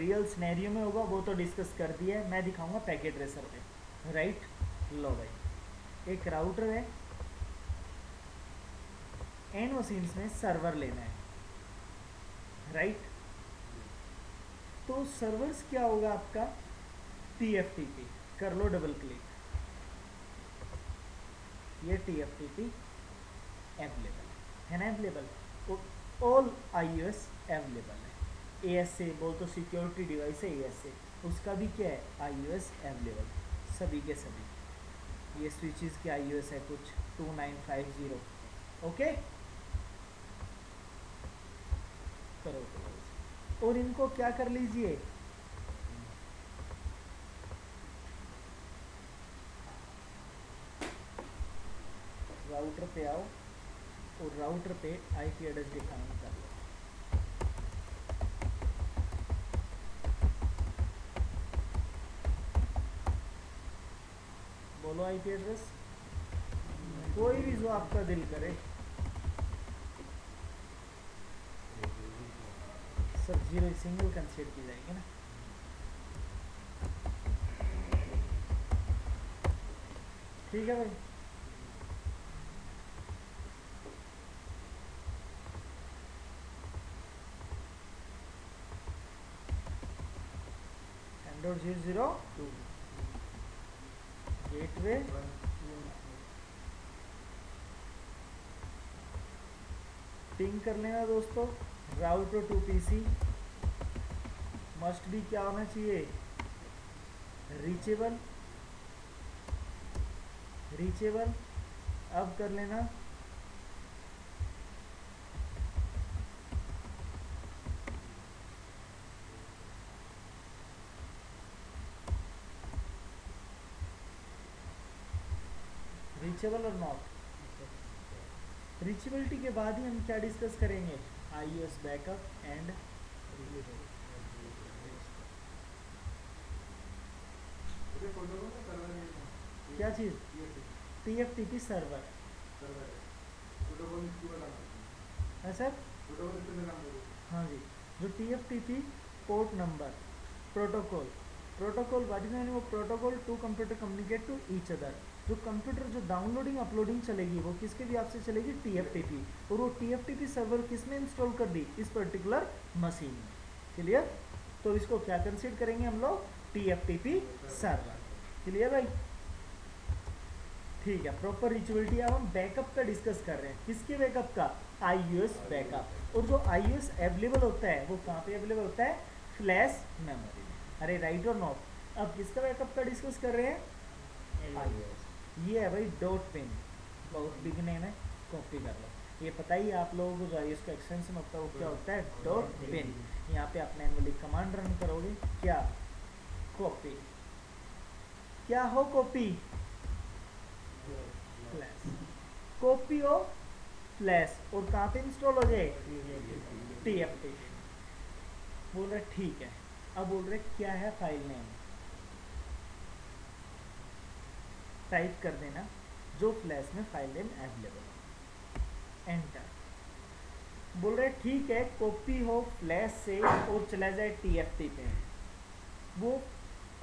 Real scenario में होगा वो तो डिस्कस कर दिया है, मैं दिखाऊंगा पैकेट ट्रेसर पे, राइट। लो भाई, एक राउटर है, एंड मशीन्स में सर्वर लेना है, राइट। तो सर्वर्स क्या होगा आपका, TFTP, कर लो डबल क्लिक, ये TFTP अवेलेबल है ना, अवेलेबल, ऑल iOS अवेलेबल है। ASA बोल तो सिक्योरिटी डिवाइस है, ASA उसका भी क्या है, iOS अवेलेबल, सभी के सभी। ये स्विचेस के iOS है कुछ 2950, ओके। करो करो, और इनको क्या कर लीजिए, राउटर पे आओ और राउटर पे IP एड्रेस डिफाइन कर लो। बोलो IP एड्रेस, कोई भी जो आपका दिल करे। सब जीरो सिंगल कंसीडर की जाएगी ना। ठीक है भाई, $0.0 गेटवे पिंग कर लेना दोस्तों। राउटर टू PC मस्ट भी क्या होना चाहिए, रीचेबल, रीचेबल। अब कर लेना रीचेबल और नॉट। रीचेबिलिटी के बाद ही हम क्या डिस्कस करेंगे, iOS बैकअप एंड क्या चीज़, TFTP सर्वर है सर। हाँ जी, जो TFTP port number protocol, protocol what is वो protocol to computer communicate to each other. जो कंप्यूटर जो डाउनलोडिंग अपलोडिंग चलेगी वो किसके भी आपसे चलेगी, TFTP, और वो TFTP सर्वर किस में इंस्टॉल कर दी, इस पर्टिकुलर मशीन में। क्लियर, तो इसको क्या कंसीडर करेंगे हम लोग, TFTP सर्वर। क्लियर भाई, ठीक है। प्रॉपर रिचुअलिटी, अब हम बैकअप का डिस्कस कर रहे हैं, किसके बैकअप का, iOS बैकअप। और जो iOS अवेलेबल होता है वो कहाँ पे अवेलेबल होता है, फ्लैश मेमोरी में। अरे राइट और नॉट। अब किसका बैकअप का डिस्कस कर रहे हैं, iOS। ये है भाई डॉट पिन, बहुत बिग नेम है, कॉपी कर लो। ये पता ही आप लोगों को जो iOS का एक्सटेंशन होता है वो क्या होता है, डॉट पिन। यहाँ पे आप मैनुअली कमांड रन करोगे, क्या, कॉपी, क्या हो copy, flash, copy of flash, और कहाँ पे इंस्टॉल हो जाए, TFTP। बोल रहे ठीक है। अब बोल रहे क्या है फाइल नेम, टाइप कर देना जो फ्लैश में फाइल नेम अवेलेबल हो, एंटर। बोल रहे ठीक है, कॉपी हो फ्लैश से और चला जाए TFTP पे। वो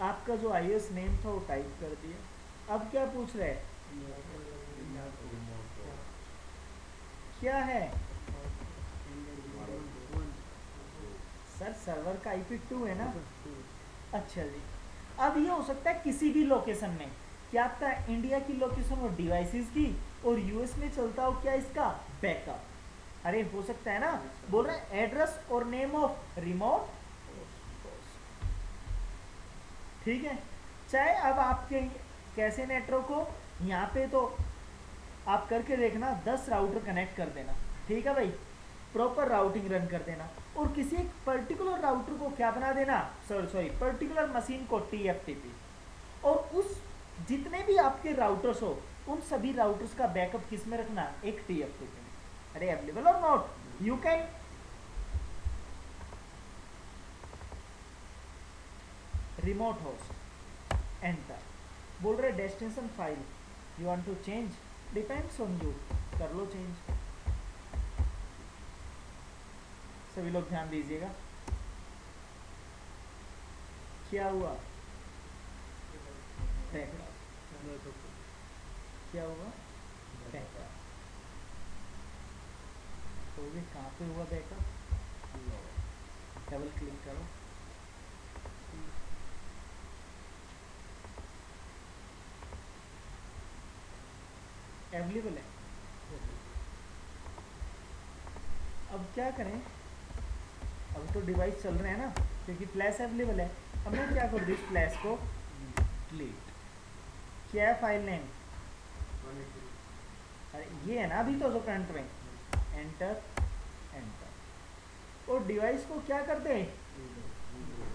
आपका जो iOS नेम था वो टाइप कर दिया। अब क्या पूछ रहे हैं, क्या है सर, सर्वर का IP 2 है ना। अच्छा जी, अब ये हो सकता है किसी भी लोकेशन में, क्या आपका इंडिया की लोकेशन और डिवाइसेस की, और यूएस में चलता हो क्या इसका बैकअप। अरे हो सकता है ना। बोल रहे हैं एड्रेस और नेम ऑफ रिमोट, ठीक है। चाहे अब आपके कैसे नेटवर्क हो, यहाँ पे तो आप करके देखना, 10 राउटर कनेक्ट कर देना, ठीक है भाई, प्रॉपर राउटिंग रन कर देना, और किसी एक पर्टिकुलर राउटर को क्या बना देना, सॉरी पर्टिकुलर मशीन को TFTP, और उस जितने भी आपके राउटर्स हो उन सभी राउटर्स का बैकअप किस में रखना, एक TFTP में। अरे अवेलेबल और not, you can remote host, enter. बोल रहे destination file you want to change, depends on you, कर लो चेंज। सभी लोग ध्यान दीजिएगा, क्या हुआ? बैकअप। क्या हुआ? बैकअप। तो ये कहाँ पे हुआ बैकअप? डबल क्लिक करो, अवेलेबल है। अब क्या करें? अब तो डिवाइस चल रहे हैं ना, क्योंकि फ्लैश अवेलेबल है। अब मैं क्या करूँ, इस फ्लैश को डिलीट। क्या है फाइल नेम? अरे ये है ना अभी तो जो करंट में। Enter, enter. और डिवाइस को क्या करते हैं?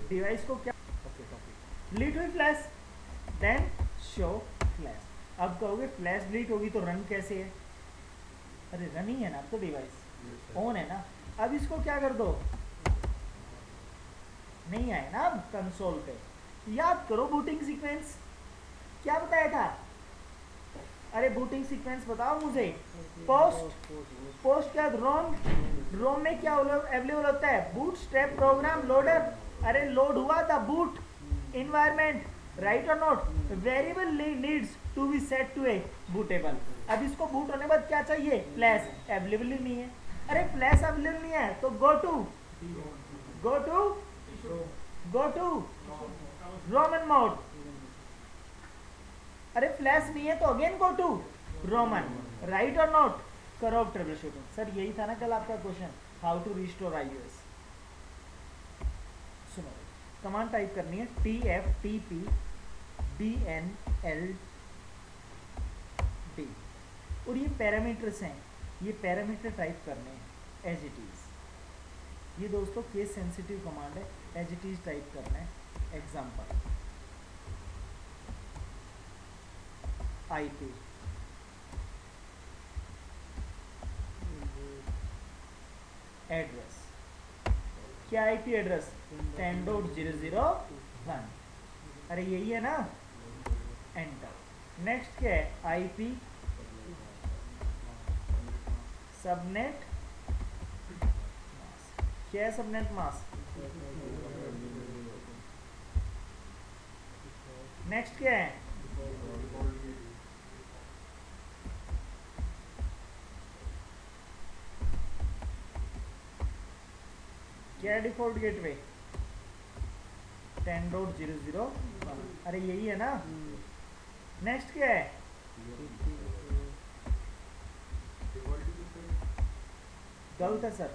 डिवाइस को क्या, ओके टॉपिक डिलीट हुई फ्लैश, देन शो फ्लैश। अब कहोगे फ्लैश डिलीट होगी तो रन कैसे है? अरे रन ही है ना, अब तो डिवाइस ऑन है ना। अब इसको क्या कर दो, नहीं आए ना अब कंसोल पे। याद करो बूटिंग सीक्वेंस क्या बताया था? अरे बूटिंग सीक्वेंस बताओ मुझे। पोस्ट, पोस्ट क्या? रोम, रोम में क्या अवेलेबल होता है? Bootstrap program loader. अरे लोड हुआ था बूट इन्वायरमेंट, राइट और not? Variable needs to be set to a bootable. अब इसको बूट होने के बाद क्या चाहिए? फ्लैश अवेलेबल ही नहीं है। अरे फ्लैश अवेलेबल नहीं है तो go to, go to, go to ROMmon mode. अरे फ्लैश नहीं है तो again go to ROMmon, right और नॉट? करो ट्रबल शूटिंग। सर यही था ना कल आपका question, how to restore iOS। सुनो, कमांड टाइप करनी है tftp dnld, और ये पैरामीटर्स हैं, ये पैरामीटर टाइप करने हैं एज इट इज। ये दोस्तों केस सेंसिटिव कमांड है, एज इट इज टाइप करना है। एग्जाम्पल IP एड्रेस, क्या IP एड्रेस? 10.0.0.1। अरे यही है ना, एंटर। नेक्स्ट क्या है? IP सबनेट, क्या है सबनेट मास्क? नेक्स्ट क्या है? क्या है डिफॉल्ट गेटवे? 10.0.0.1। अरे यही है ना। नेक्स्ट क्या है? गलत है सर,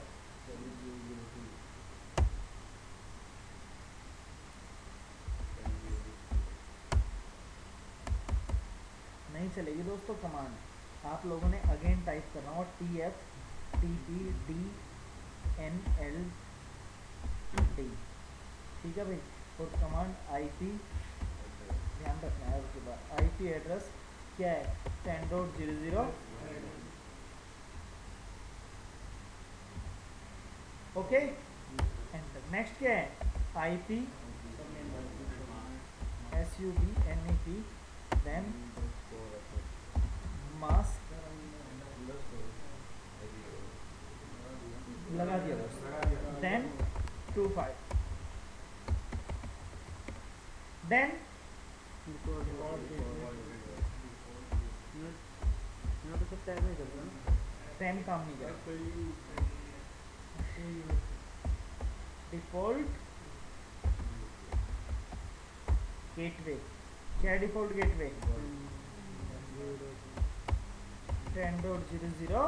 नहीं चलेगी दोस्तों कमांड। आप लोगों ने अगेन टाइप करना होगा tftp dnld, ठीक है भाई। और कमांड IP ध्यान रखना है, उसके बाद IP एड्रेस क्या है? 10.0.0, ओके एंटर। नेक्स्ट क्या है? IP subnep, देन मास्क, लगा दिया दोस्तों, देन 25, देन टैम काम नहीं करता। डिफॉल्ट गेटवे, क्या है डिफॉल्ट गेटवे? 10.0.0।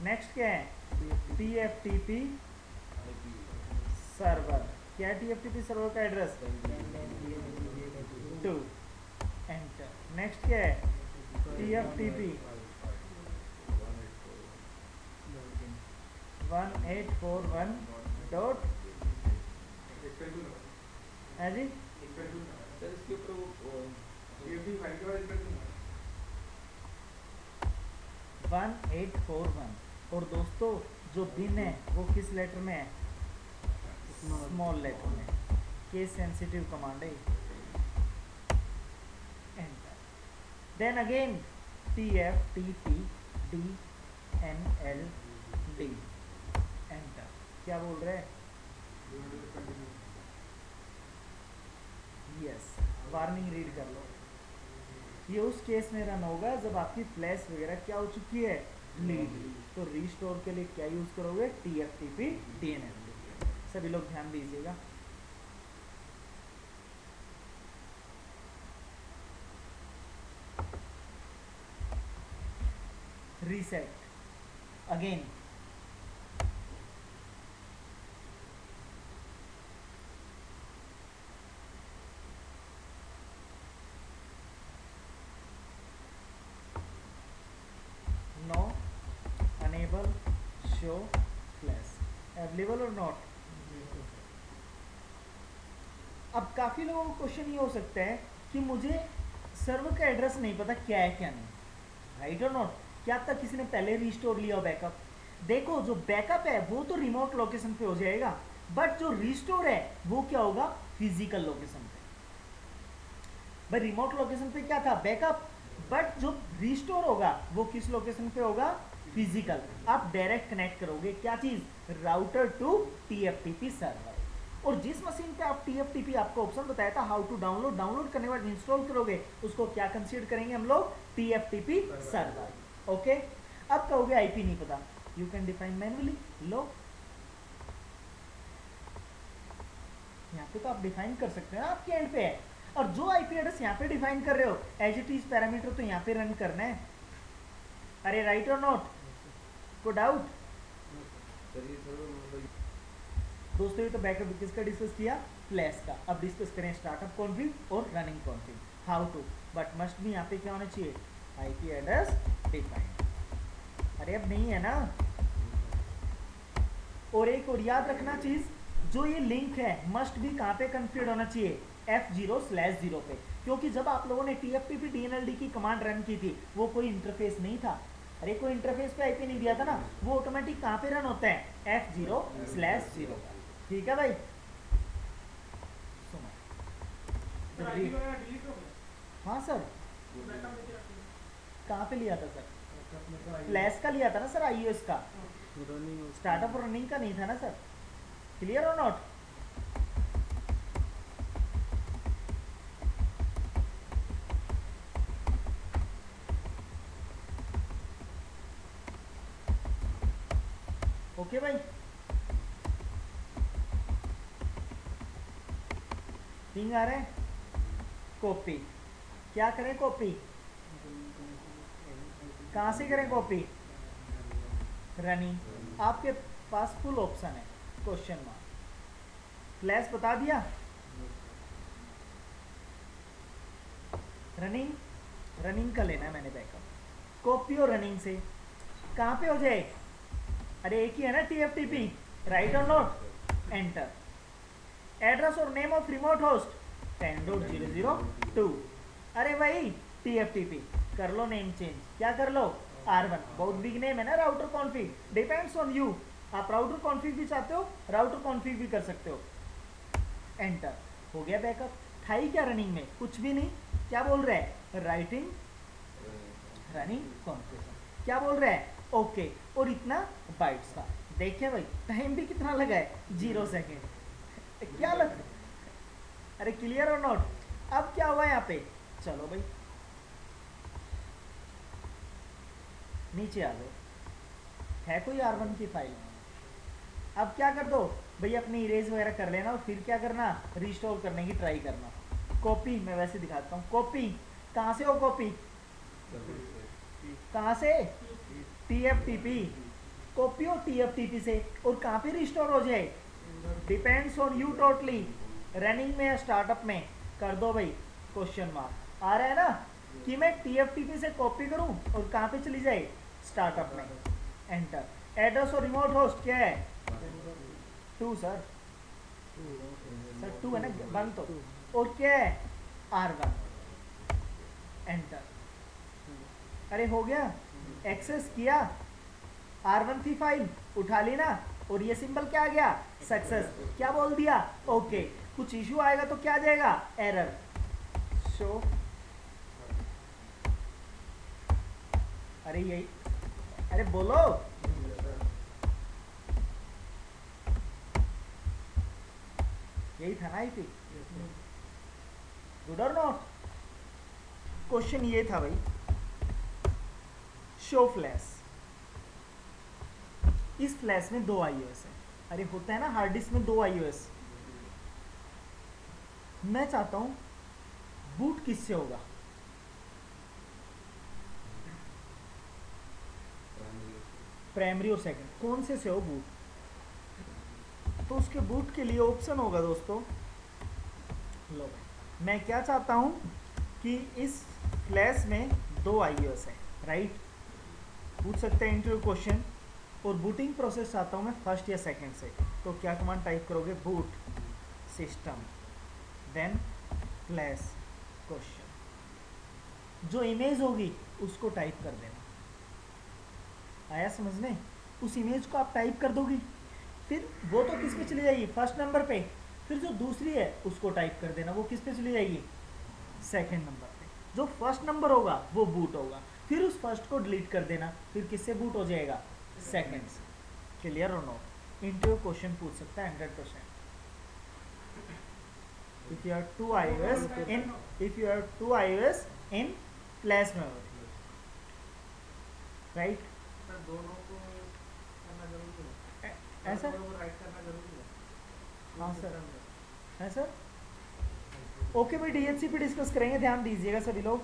नेक्स्ट क्या है? TFTP सर्वर, क्या है TFTP सर्वर का एड्रेस? 2, एंटर। नेक्स्ट क्या है? TFTP 1841 डॉट है जी, सर इसके ऊपर वो TFTP फाइल के बाद इसका 1841। और दोस्तों जो बिन है वो किस लेटर में है? स्मॉल लेटर में। केस सेंसिटिव कमांड है। Enter, then again tftp dnld, enter. क्या बोल रहे हैं? वार्निंग रीड कर लो। ये उस केस में रन होगा जब आपकी फ्लैश वगैरह क्या हो चुकी है, लीड। तो रीस्टोर के लिए क्या यूज करोगे, TFTP DNLD। सभी लोग ध्यान दीजिएगा। Reset again, no, enable, show flash, available और नॉट। अब काफी लोगों को क्वेश्चन ये हो सकता है कि मुझे सर्वर का एड्रेस नहीं पता क्या है क्या नहीं, राइट और नॉट। क्या तक किसी ने पहले रिस्टोर लिया बैकअप? देखो जो बैकअप है वो तो रिमोट लोकेशन पे हो जाएगा, बट जो रिस्टोर है वो क्या होगा, फिजिकल लोकेशन पे। भाई रिमोट लोकेशन पे क्या था, बैकअप, बट जो रिस्टोर होगा वो किस लोकेशन पे होगा, फिजिकल। आप डायरेक्ट कनेक्ट करोगे क्या चीज, राउटर टू TFTP सर्वर। और जिस मशीन पे आप TFTP, आपको ऑप्शन बताया था हाउ टू डाउनलोड, डाउनलोड करने के बाद इंस्टॉल करोगे उसको क्या कंसीडर करेंगे हम लोग, TFTP सर्वर। ओके, अब कहोगे आईपी नहीं पता, यू कैन डिफाइन मैन्युअली। लो यहाँ पे तो आप डिफाइन कर सकते हैं ना, आपके एंड पे है। और जो आईपी एड्रेस यहाँ पे डिफाइन कर रहे हो एज इट इज पैरामीटर तो यहाँ पे रन करना है। अरे राइट और नॉट, को डाउट? दोस्तों ये तो बैकअप किसका डिस्कस किया, फ्लैश का। अब डिस्कस करें स्टार्टअप कॉन्फ़िग और running config, how to. But must भी यहाँ पे क्या होना चाहिए, आईपी एड्रेस डिफाइन। अरे अब नहीं है ना। और एक और याद रखना चीज, जो ये लिंक है मस्ट भी कहाँ पे कन्फिग्ड होना चाहिए, F0/0 पे। क्योंकि जब आप लोगों ने TFTP DNLD की कमांड रन की थी वो कोई इंटरफेस नहीं था। अरे कोई इंटरफेस पे आईपी नहीं दिया था ना, वो ऑटोमेटिक कहाँ पे रन होता है, F0/0। ठीक है भाई, सुनो। हाँ सर, कहाँ पे लिया था सर, फ्लैश का लिया था ना सर, iOS का। स्टार्टअप और रनिंग का नहीं था ना सर, क्लियर और नॉट? ओके भाई, पिंग आ रहे हैं। कॉपी क्या करें, कॉपी कहाँ से करें कॉपी, रनिंग। आपके पास फुल ऑप्शन है, क्वेश्चन मार्क। फ्लैश बता दिया, रनिंग, रनिंग का लेना है मैंने बैकअप। कॉपी और रनिंग से कहाँ पे हो जाए, अरे एक ही है ना TFTP, राइट और नॉट, एंटर। एड्रेस और नेम ऑफ रिमोट होस्ट 10.0.0.2। अरे भाई TFTP कर लो नेम चेंज, क्या कर लो, R1। बहुत बिग नेम है ना, router config, depends on you. आप राउटर कॉन्फ़िग भी चाहते हो, राउटर कॉन्फ़िग भी कर सकते हो। एंटर, हो गया बैकअप। था ही क्या रनिंग में, कुछ भी नहीं। क्या बोल रहा है, राइटिंग रनिंग कॉन्फ़िगर, क्या बोल रहा है, ओके। और इतना बाइट्स था। देखिए भाई टाइम भी कितना लगा है, 0 सेकेंड। क्या लग, अरे क्लियर और नॉट? अब क्या हुआ यहाँ पे, चलो भाई नीचे आ लो, है कोई R1 की फाइल। अब क्या कर दो भाई, अपनी इरेज वगैरह कर लेना और फिर क्या करना, रिस्टोर करने की ट्राई करना। कॉपी मैं वैसे दिखाता हूँ, कॉपी कहाँ से हो, कॉपी कहाँ से, TFTP, कॉपी हो TFTP से। और कहाँ पे रिस्टोर हो जाए, depends on you totally. Running में या स्टार्टअप में, कर दो भाई क्वेश्चन मार्क। आ रहा है ना कि मैं TFTP से कॉपी करूं और कहाँ पे चली जाए, स्टार्टअप में, एंटर। एड्रेस और रिमोट होस्ट क्या है, 2 सर, सर 2 है ना, 1 तो, और क्या है R1, एंटर। अरे हो गया, एक्सेस किया, R1 थी फाइल, उठा ली ना, और ये सिंबल क्या आ गया, सक्सेस। क्या बोल दिया, ओके। कुछ इश्यू आएगा तो क्या आ जाएगा, एरर शो। अरे यही, अरे बोलो, यही था ना आईपी। गुड और नॉट? क्वेश्चन ये था भाई, शो फ्लैश, इस फ्लैश में 2 iOS है। अरे होता है ना हार्ड डिस्क में 2 iOS। मैं चाहता हूं बूट किससे होगा? प्राइमरी और सेकंड, कौन से हो बूट? तो उसके बूट के लिए ऑप्शन होगा दोस्तों, लो भाई, मैं क्या चाहता हूं कि इस फ्लैश में 2 iOS है, राइट? पूछ सकते हैं इंटरव्यू क्वेश्चन। और बूटिंग प्रोसेस चाहता हूं मैं फर्स्ट या सेकंड से। तो क्या कमांड टाइप करोगे? Boot system then flash question. जो इमेज होगी उसको टाइप कर देना। आया समझने? उस इमेज को आप टाइप कर दोगी, फिर वो तो किस पे चली जाएगी? फर्स्ट नंबर पे। फिर जो दूसरी है उसको टाइप कर देना, वो किस पे चली जाएगी? सेकंड नंबर पे। जो फर्स्ट नंबर होगा वो बूट होगा, फिर उस फर्स्ट को डिलीट कर देना, फिर किससे बूट हो जाएगा? सेकंड से। क्लियर और नॉट? इंटरव्यू क्वेश्चन पूछ सकता है 100%। if you have 2 iOS in flash memory, right? Sir दोनों को करना जरूरी है? ऐसा? राइट करना जरूरी है? हाँ सर, है सर। ओके भाई, DHCP पे डिस्कस करेंगे, ध्यान दीजिएगा सभी लोग।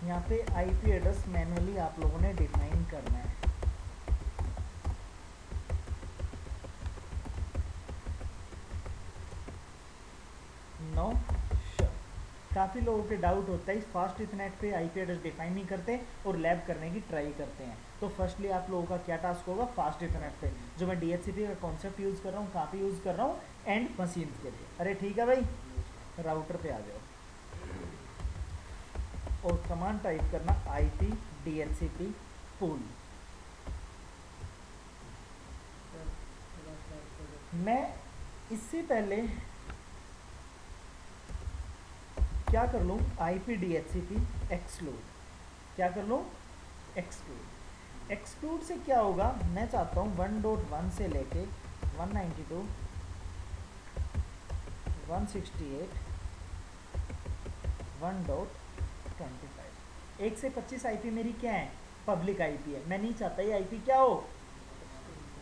यहाँ पे IP एड्रेस मैनुअली आप लोगों ने डिफाइन करना है। नो श्योर, काफ़ी लोगों के डाउट होता है, फास्ट इथरनेट पे IP एड्रेस डिफाइन नहीं करते और लैब करने की ट्राई करते हैं। तो फर्स्टली आप लोगों का क्या टास्क होगा? फास्ट इथरनेट पे, जो मैं DHCP का कॉन्सेप्ट यूज़ कर रहा हूँ, कहाँ पे यूज़ कर रहा हूँ? एंड मशीन के लिए। अरे ठीक है भाई, राउटर पे आ जाओ और कमांड टाइप करना IP DHCP पूल। मैं इससे पहले क्या कर लूँ? IP DHCP exclude. क्या कर लूँ? एक्सक्लूड। एक्सक्लूड से क्या होगा? मैं चाहता हूँ 1.1 से लेके 192 168 1.25, 1 से 25 IP मेरी क्या है? पब्लिक IP है। मैं नहीं चाहता ये IP क्या हो?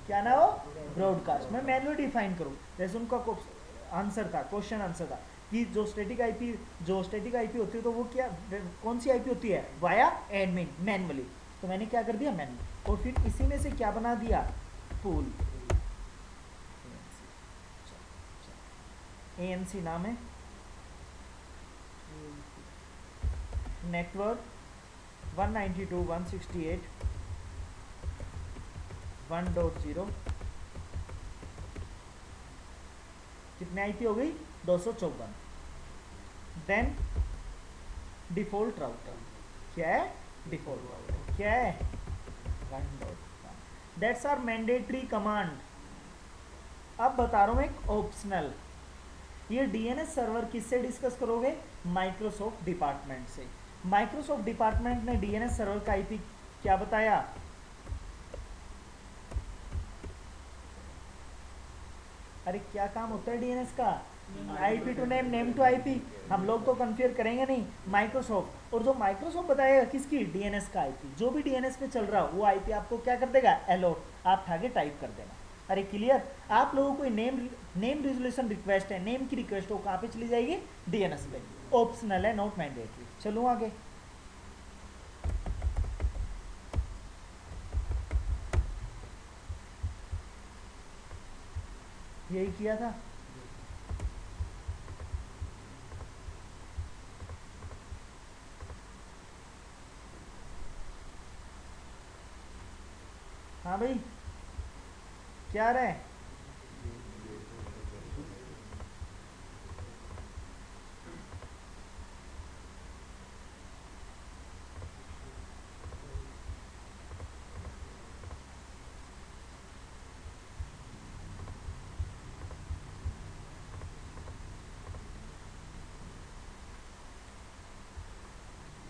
क्या ना हो? ब्रॉडकास्ट। मैं मैनुअली डिफाइन करूँ, जैसे उनका आंसर था, क्वेश्चन आंसर था कि जो स्टैटिक IP होती है तो वो क्या, कौन सी IP होती है? Via admin, manually. तो मैंने क्या कर दिया? मैनुअली। और फिर इसी में से क्या बना दिया? पूल। ANC नाम है, नेटवर्क 192 168 1.0, कितने IP हो गई? 254। देन डिफॉल्ट राउटर, क्या है? डिफॉल्ट राउटर क्या है? 1.1। That's are mandatory command. अब बता रहा हूँ एक ऑप्शनल। ये DNS सर्वर किससे डिस्कस करोगे? माइक्रोसॉफ्ट डिपार्टमेंट से। माइक्रोसॉफ्ट डिपार्टमेंट ने DNS सर्वर का IP क्या बताया? अरे क्या काम होता है DNS का? IP to name, name to IP। हम लोग तो कन्फिगर करेंगे नहीं, माइक्रोसॉफ्ट। और जो माइक्रोसॉफ्ट बताएगा किसकी? DNS का IP। जो भी DNS पे चल रहा हो वो IP आपको क्या कर देगा? अलॉट। आप आगे टाइप कर देना। अरे क्लियर? आप लोगों को नेम रिजोल्यूशन रिक्वेस्ट है, नेम की रिक्वेस्ट हो, कहाँ पे चली जाएगी? DNS पे। ऑप्शनल है, नॉट मैंडेटरी। चलो आगे। यही किया था। हाँ भाई, क्या रहे?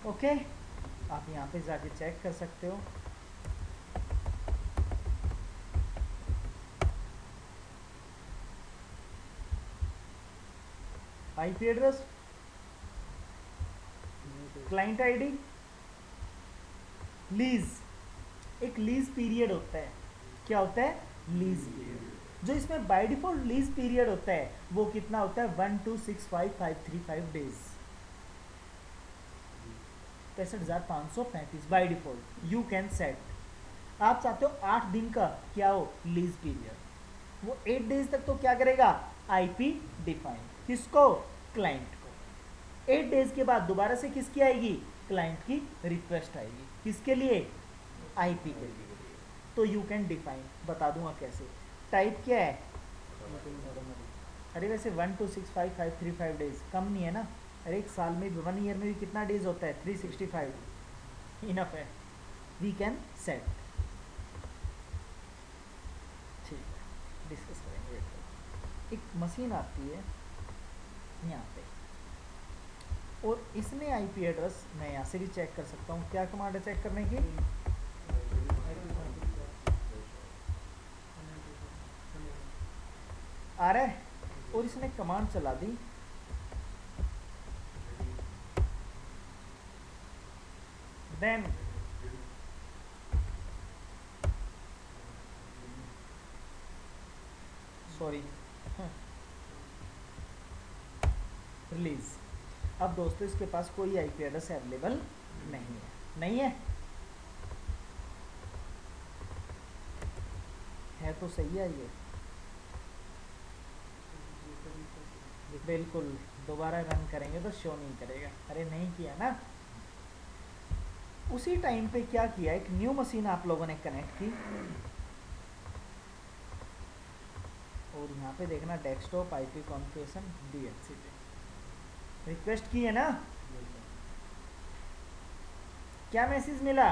ओके, आप यहाँ पे जाके चेक कर सकते हो। IP address, client ID, lease, एक लीज पीरियड होता है। क्या होता है? Lease period. जो इसमें बाय डिफॉल्ट लीज पीरियड होता है वो कितना होता है? 1265535 days, 65,535 by default you can set. आप चाहते हो 8 दिन का क्या हो लीज पीरियड, वो 8 डेज तक तो क्या करेगा? IP define. किसको? क्लाइंट को। 8 डेज के बाद दोबारा से किसकी आएगी? क्लाइंट की रिक्वेस्ट आएगी। किसके लिए? आईपी के लिए। तो यू कैन डिफाइन, बता दूंगा कैसे। टाइप क्या है? अरे वैसे 1265535 डेज कम नहीं है ना? अरे एक साल में 1 ईयर में भी कितना डेज होता है? 365 इनफ है। We can set. ठीक है, डिस्कस करेंगे। वेट करो। एक मशीन आती है यहाँ पे और इसमें आईपी एड्रेस मैं यहाँ से भी चेक कर सकता हूँ। क्या कमांड है चेक करने की? आ रहा है। और इसने कमांड चला दी देन सॉरी रिलीज। अब दोस्तों इसके पास कोई आईपी एड्रेस अवेलेबल नहीं है। नहीं है, है तो सही है ये। बिल्कुल, दोबारा रन करेंगे तो शो नहीं करेगा। अरे नहीं किया ना। उसी टाइम पे क्या किया, एक न्यू मशीन आप लोगों ने कनेक्ट की और यहाँ पे देखना desktop IP configuration DHCP request की है ना। क्या मैसेज मिला?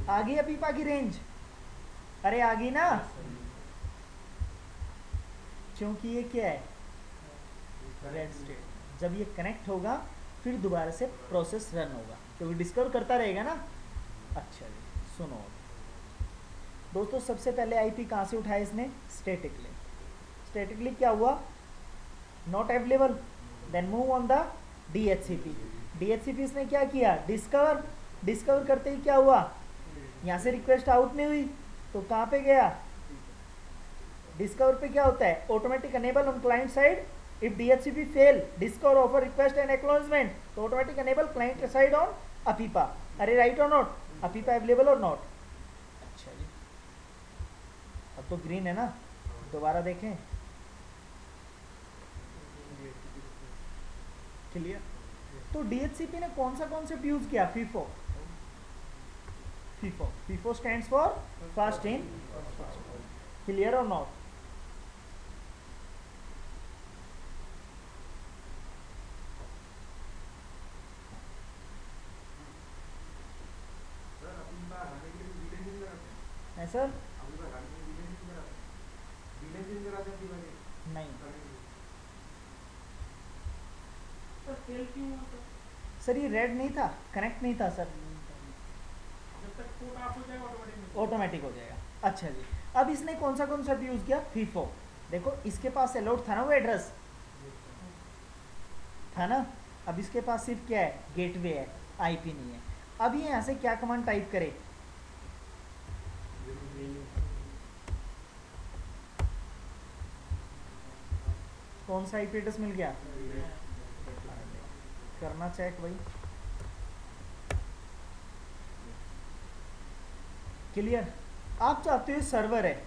आ गई पीपा की रेंज? अरे आ गई ना, क्योंकि ये क्या है? Red state. जब ये कनेक्ट होगा फिर दोबारा से प्रोसेस रन होगा, क्योंकि डिस्कवर करता रहेगा ना। अच्छा जी सुनो दोस्तों, सबसे पहले आईपी कहाँ से उठाया इसने? स्टैटिकली। स्टैटिकली क्या हुआ? Not available, then move on the DHCP. DHCP इसने क्या किया? डिस्कवर। डिस्कवर करते ही क्या हुआ? यहाँ से रिक्वेस्ट आउट नहीं हुई तो कहाँ पे गया? डिस्कवर पे क्या होता है? Automatic enable on client side if DHCP fail discover offer request and acknowledgement, तो automatic enable client side on APIPA. अरे राइट और नॉट? अपीपा अवेलेबल और नॉट? अच्छा जी, अब तो ग्रीन है ना। दोबारा देखें, क्लियर। तो डीएचसीपी ने कौन सा कॉन्सेप्ट यूज किया? FIFO. FIFO, FIFO stands for fast in. Clear और नॉट? है सर? नहीं सर, ये रेड नहीं था, कनेक्ट नहीं था सर। ऑटोमेटिक हो जाएगा। अच्छा जी, अब इसने कौन सा कॉन्सेप्ट यूज किया? फीफो। देखो इसके पास अलाउड था ना वो एड्रेस, था ना। अब इसके पास सिर्फ क्या है? गेटवे है, आईपी नहीं है। अब ये यहाँ से क्या कमांड टाइप करे? कौन सा आईपी एड्रेस मिल गया? करना चेक भाई। क्लियर। आप चाहते हो सर्वर है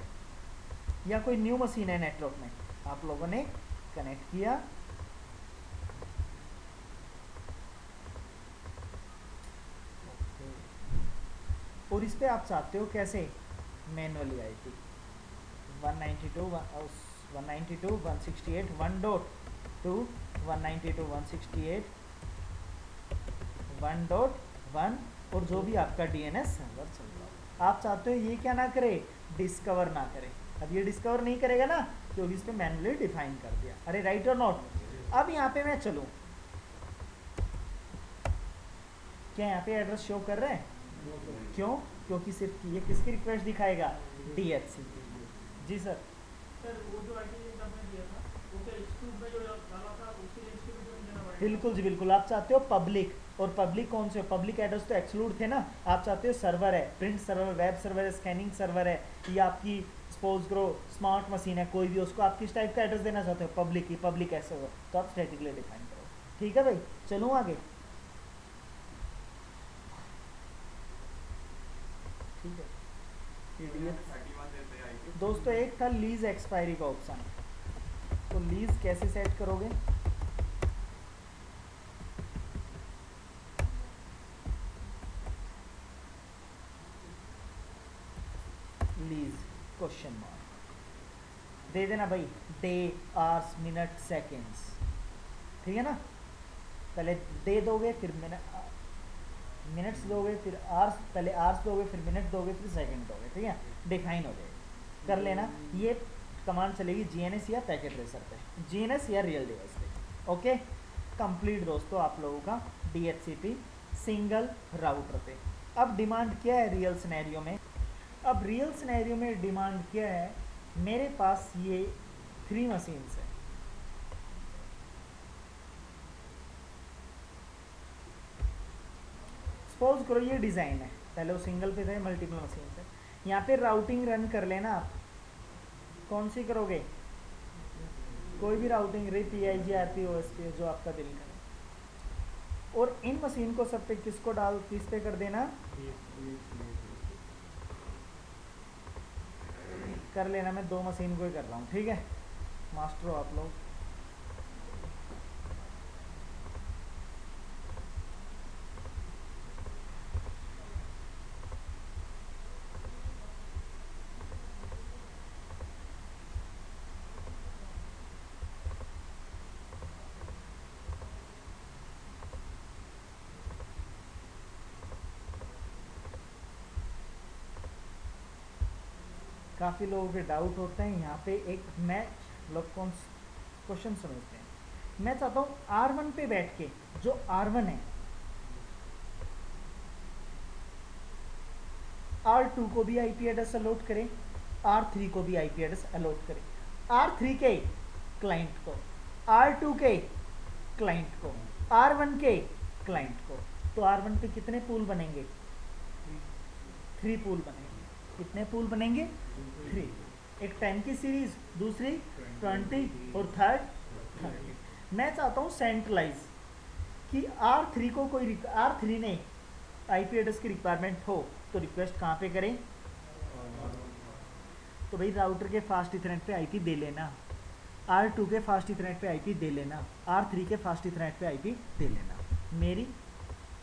या कोई न्यू मशीन है नेटवर्क में, आप लोगों ने कनेक्ट किया, और इस पे आप चाहते हो कैसे? मैनुअली आईपी 192.168.1.1 और जो भी आपका डीएनएस सर्वर चल रहा हो, आप चाहते हो ये क्या ना करे? डिस्कवर ना करे। अब ये डिस्कवर नहीं करेगा ना, क्योंकि इस पे मैनुअली डिफाइन कर दिया। अरे राइट और नॉट? अब यहाँ पे मैं चलूँ क्या यहाँ पे एड्रेस शो कर रहा है? क्यों? क्योंकि सिर्फ ये किसकी रिक्वेस्ट दिखाएगा? DHCP। जी सर। सर वो जो आईडी आपने दिया था वो क्या एक्सक्लूड में जो डाला था उसी रेंज के भी जो देना पड़ेगा? बिल्कुल जी बिल्कुल। आप चाहते हो पब्लिक, और पब्लिक कौन से? पब्लिक एड्रेस तो एक्सक्लूड थे ना। आप चाहते हो सर्वर है, प्रिंट सर्वर, वेब सर्वर है, स्कैनिंग सर्वर है, या आपकी सपोज करो स्मार्ट मशीन है कोई भी, उसको आप किस टाइप का एड्रेस देना चाहते हो? पब्लिक ही। पब्लिक ऐसे हो तो आप स्टैटिकली डिफाइन करो। ठीक है भाई, चलूँ आगे। ठीक है दोस्तों, एक था लीज एक्सपायरी का ऑप्शन। तो लीज कैसे सेट करोगे? लीज क्वेश्चन मार्क दे देना भाई, डे, आवर्स, मिनट, सेकेंड्स। ठीक है ना? पहले डे दोगे, फिर मिनट्स दोगे, फिर आवर्स, पहले आवर्स दोगे, फिर मिनट दोगे, फिर सेकंड दोगे। ठीक है, डिफाइन हो जाएगा, कर लेना। ये कमांड चलेगी जीएनएस या पैकेट ट्रेसर पे, जीएनएस या रियल डिवाइस पे। ओके, कंप्लीट दोस्तों आप लोगों का DHCP सिंगल राउटर पे। अब डिमांड क्या है रियल सिनेरियो में? अब रियल सिनेरियो में डिमांड क्या है? मेरे पास ये 3 मशीन्स हैं। सपोज करो ये डिज़ाइन है, पहले वो सिंगल पे थे, मल्टीपल मशीन है। यहाँ पे राउटिंग रन कर लेना आप। कौन सी करोगे? कोई भी राउटिंग, रे PIG RP OSP जो आपका दिल करे। और इन मशीन को सब पे किसको डाल, किस पे कर देना? कर लेना, मैं 2 मशीन को ही कर रहा हूँ। ठीक है, मास्टर हो आप लोग। काफ़ी लोगों के डाउट होते हैं यहाँ पे। एक मैं लोग कौन क्वेश्चन समझते हैं। मैं चाहता हूँ R1 पे बैठ के, जो R1 है, R2 को भी IP एड्रेस अलॉट करें, R3 को भी IP एड्रेस अलॉट करें। R3 के क्लाइंट को, R2 के क्लाइंट को, R1 के क्लाइंट को। तो R1 पे कितने पूल बनेंगे? 3 पूल बनेंगे। कितने पूल बनेंगे? 3। एक 10 की सीरीज, दूसरी 20 और थर्ड 30। मैं चाहता हूँ सेंट्रलाइज कि R3 को कोई R3 ने IP एड्रेस की रिक्वायरमेंट हो तो रिक्वेस्ट कहाँ पे करें? तो भाई राउटर के फास्ट इथरनेट पे IP दे लेना, R2 के फास्ट इथरनेट पे IP दे लेना, R3 के फास्ट इथरनेट पे IP दे लेना। मेरी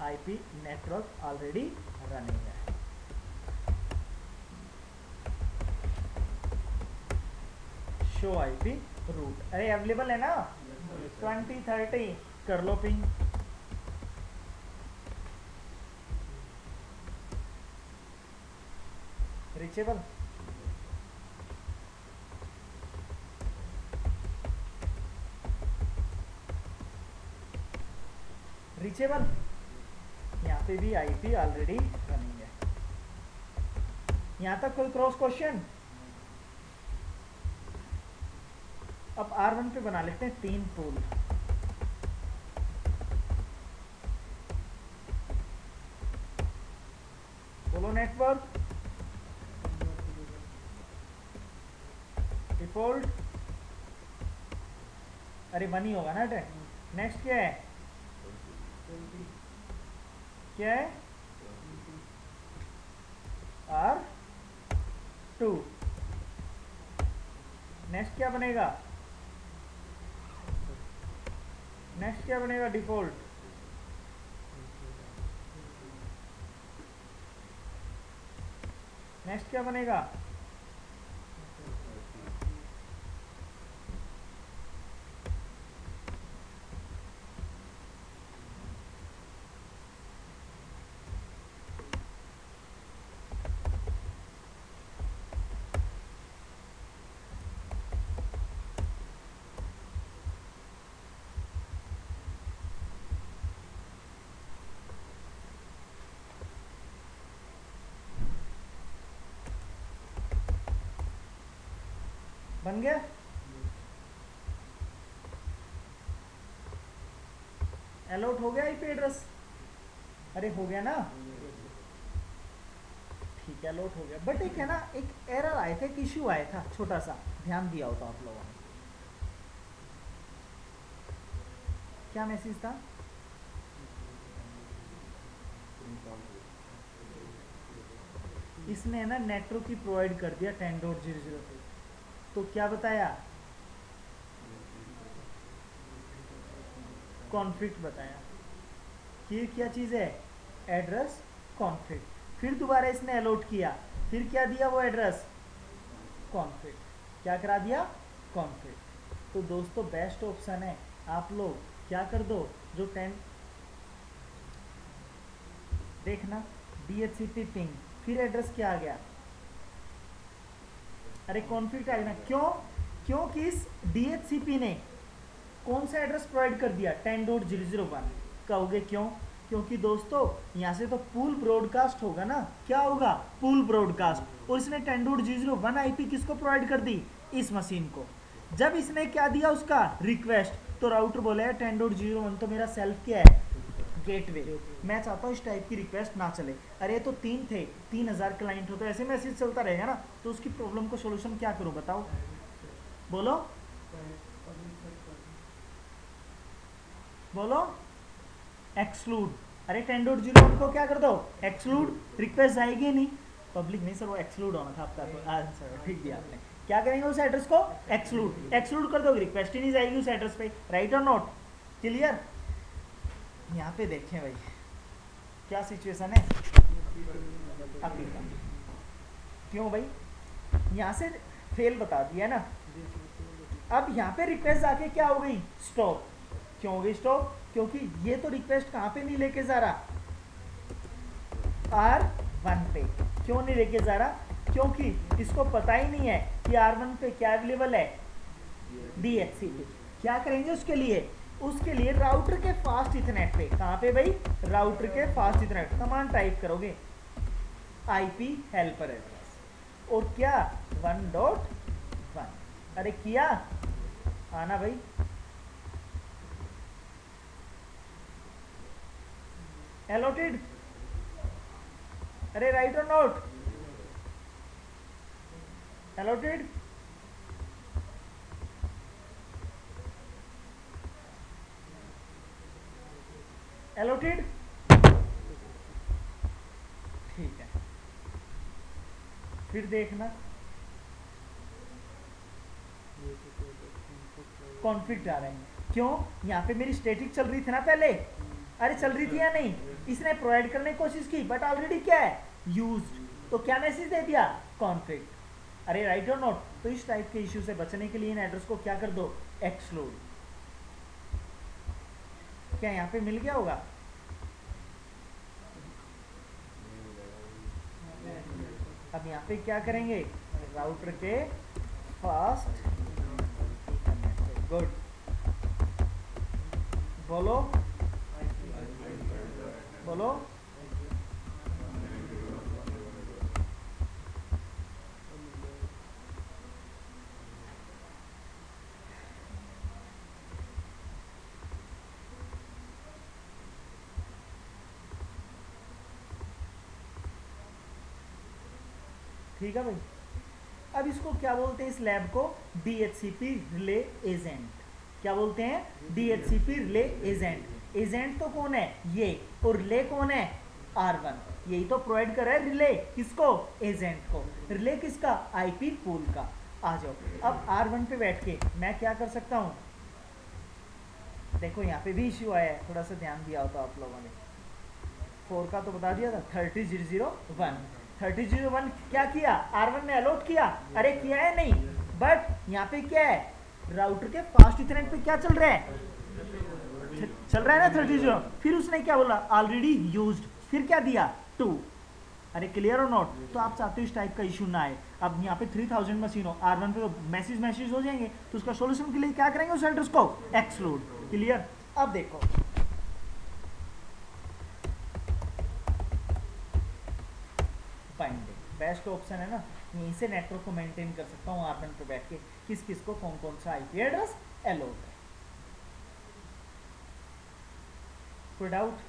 IP नेटवर्क ऑलरेडी रनिंग है। शो IP रूट, अरे अवेलेबल है ना? 2030 कर लो पिंग। Reachable, reachable. यहाँ पे भी IP ऑलरेडी रनिंग है। यहाँ तक कोई क्रॉस क्वेश्चन? अब R1 पे बना लेते हैं 3 पूल। बोलो नेटवर्क डिफॉल्ट, अरे 1 ही होगा ना। नेक्स्ट क्या है? क्या है? R2। नेक्स्ट क्या बनेगा? नेक्स्ट क्या बनेगा? डिफॉल्ट। नेक्स्ट क्या बनेगा? बन गया? अलॉट हो गया आईपी एड्रेस? अरे हो गया ना, ठीक है अलॉट हो गया। बट एक है ना, एक एरर आया था, एक इश्यू आया था छोटा सा, ध्यान दिया होता आप लोगों ने। क्या मैसेज था? इसने है ना नेटवर्क की प्रोवाइड कर दिया 10.0.0 पे, तो क्या बताया? कॉन्फ्लिक्ट बताया। फिर क्या चीज़ है? Address conflict. फिर दोबारा इसने अलॉट किया, फिर क्या दिया वो एड्रेस? कॉन्फ्लिक्ट। क्या करा दिया? कॉन्फ्लिक्ट। तो दोस्तों बेस्ट ऑप्शन है, आप लोग क्या कर दो, जो 10 देखना DHCP पिंग, फिर एड्रेस क्या आ गया? अरे कॉन्फ्लिक्ट आ गया ना, क्यों? क्योंकि इस DHCP ने कौन सा एड्रेस प्रोवाइड कर दिया? 10.0.0.1। कहोगे क्यों? क्योंकि दोस्तों यहाँ से तो पूल ब्रॉडकास्ट होगा ना, क्या होगा? Pool broadcast. और इसने 10.0.0.1 आईपी किसको प्रोवाइड कर दी? इस मशीन को। जब इसने क्या दिया उसका रिक्वेस्ट, तो राउटर बोले 10.0.1 तो मेरा सेल्फ क्या है? गेटवे। मैं चाहता हूँ इस टाइप की रिक्वेस्ट ना चले। अरे तो 3 थे, 3000 क्लाइंट हो, तो ऐसे मैसेज चलता रहेगा ना, तो उसकी प्रॉब्लम को सोल्यूशन क्या करूँ बताओ? बोलो बोलो। एक्सक्लूड। अरे 10.0 को क्या कर दो? एक्सक्लूड। रिक्वेस्ट आएगी नहीं, पब्लिक नहीं सर, वो एक्सक्लूड होना था आपका आंसर, ठीक दिया आपने। क्या करेंगे उस एड्रेस को? एक्सक्लूड। एक्सक्लूड कर दोगे, रिक्वेस्ट ही नहीं जाएगी उस एड्रेस पे। राइट और नॉट? क्लियर? यहाँ पे देखें भाई क्या सिचुएशन है आपकी का। क्यों भाई? यहाँ से फेल बता दिया ना, अब यहाँ पे रिक्वेस्ट आके क्या हो गई? स्टॉप। क्यों हो गई स्टॉप? क्योंकि ये तो रिक्वेस्ट कहाँ पे नहीं लेके जा रहा? R1 पे। क्यों नहीं लेके जा रहा? क्योंकि इसको पता ही नहीं है कि R1 पे क्या अवेलेबल है? DHCP। क्या करेंगे उसके लिए? उसके लिए राउटर के फास्ट इथरनेट पे, कहाँ पे भाई? राउटर के फास्ट इथरनेट कमांड टाइप करोगे IP हेल्पर एड्रेस, और क्या? 1.1। अरे किया आना भाई। अलॉटेड। अरे राइट और नोट? अलॉटेड। अलॉटेड। ठीक है, फिर देखना कॉन्फ्लिक्ट आ रहे हैं। क्यों? यहाँ पे मेरी स्टैटिक चल रही थी ना पहले। अरे चल रही थी या नहीं? इसने प्रोवाइड करने की कोशिश की, बट ऑलरेडी क्या है? यूज्ड। तो क्या मैसेज दे दिया? कॉन्फ्लिक्ट। अरे राइट और नॉट? तो इस टाइप के इश्यू से बचने के लिए इन एड्रेस को क्या कर दो? एक्सक्लूड। क्या यहाँ पे मिल गया होगा? अब यहाँ पे क्या करेंगे? राउटर के फास्ट। गुड। बोलो बोलो। ठीक है भाई। अब इसको क्या बोलते हैं? इस लैब को DHCP रिले एजेंट। क्या बोलते हैं? DHCP relay agent. एजेंट तो कौन है? ये। और रिले कौन है? R1। यही तो प्रोवाइड कर रहा है रिले। किसको? एजेंट को। रिले किसका? IP पूल का। आ जाओ। अब R1 पे बैठ के मैं क्या कर सकता हूँ? देखो यहाँ पे भी इश्यू आया है, थोड़ा सा ध्यान दिया होता आप लोगों ने। 4 का तो बता दिया था, 30.0.1। 30.0.1 क्या किया? R1 ने अलॉट किया। अरे किया है नहीं, बट यहाँ पे क्या है? राउटर के फास्ट इथरनेट पे क्या चल रहा है? चल रहा है ना 30.0। फिर उसने क्या बोला? Already used. फिर क्या दिया? 2। अरे क्लियर और नॉट? तो आप चाहते हो इस टाइप का इशू ना आए। अब यहाँ पे 3000 मशीन हो, R1 पे तो मैसेज हो जाएंगे, तो उसका सोल्यूशन के लिए क्या करेंगे? उस एड्रेस को एक्सक्लूड। क्लियर? अब देखो बाइंडिंग। बेस्ट ऑप्शन है ना, यहीं से नेटवर्क को मेंटेन कर सकता हूँ R1 पे बैठ के, किस किस को कौन कौन सा IP एड्रेस अलाउड है। कोई डाउट?